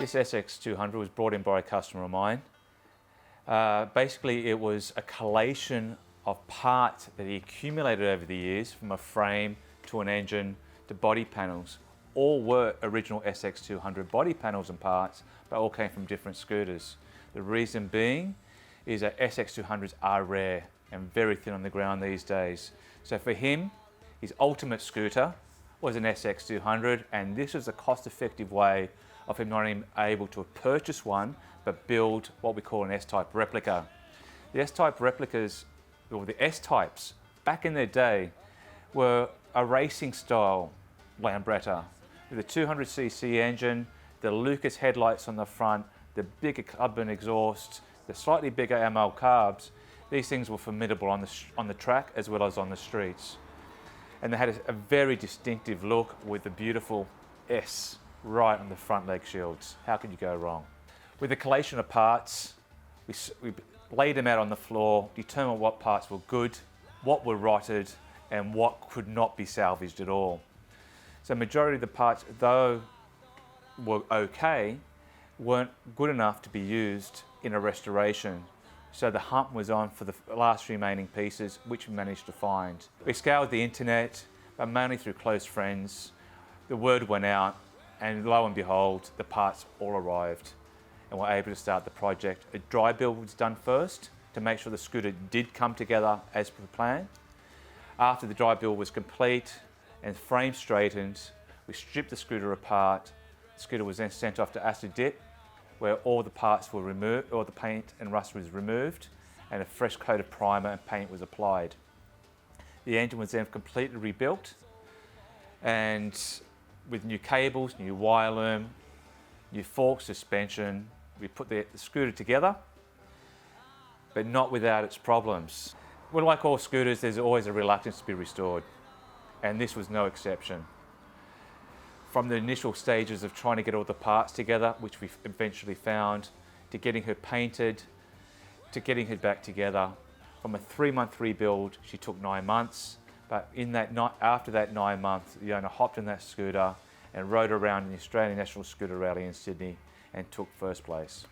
This SX200 was brought in by a customer of mine. Basically, it was a collation of parts that he accumulated over the years, from a frame to an engine to body panels. All were original SX200 body panels and parts, but all came from different scooters. The reason being is that SX200s are rare and very thin on the ground these days. So for him, his ultimate scooter was an SX200, and this was a cost-effective way of him not only able to purchase one, but build what we call an S-type replica. The S-type replicas, or the S-types, back in their day, were a racing style Lambretta with a 200cc engine, the Lucas headlights on the front, the bigger carbon exhaust, the slightly bigger ML carbs. These things were formidable on the track as well as on the streets. And they had a very distinctive look with the beautiful S right on the front leg shields. How could you go wrong? With a collation of parts, we laid them out on the floor, determined what parts were good, what were rotted, and what could not be salvaged at all. So majority of the parts, though were okay, weren't good enough to be used in a restoration. So the hunt was on for the last remaining pieces, which we managed to find. We scoured the internet, but mainly through close friends. The word went out, and lo and behold, the parts all arrived, and we're able to start the project. A dry build was done first to make sure the scooter did come together as per plan. After the dry build was complete and frame straightened, we stripped the scooter apart. The scooter was then sent off to acid dip, where all the parts were removed, all the paint and rust was removed, and a fresh coat of primer and paint was applied. The engine was then completely rebuilt, and with new cables, new wire loom, new fork suspension, we put the scooter together, but not without its problems. Well, like all scooters, there's always a reluctance to be restored, and this was no exception. From the initial stages of trying to get all the parts together, which we eventually found, to getting her painted, to getting her back together. From a 3-month rebuild, she took 9 months, but after that 9 months, the owner hopped in that scooter and rode around the Australian National Scooter Rally in Sydney and took first place.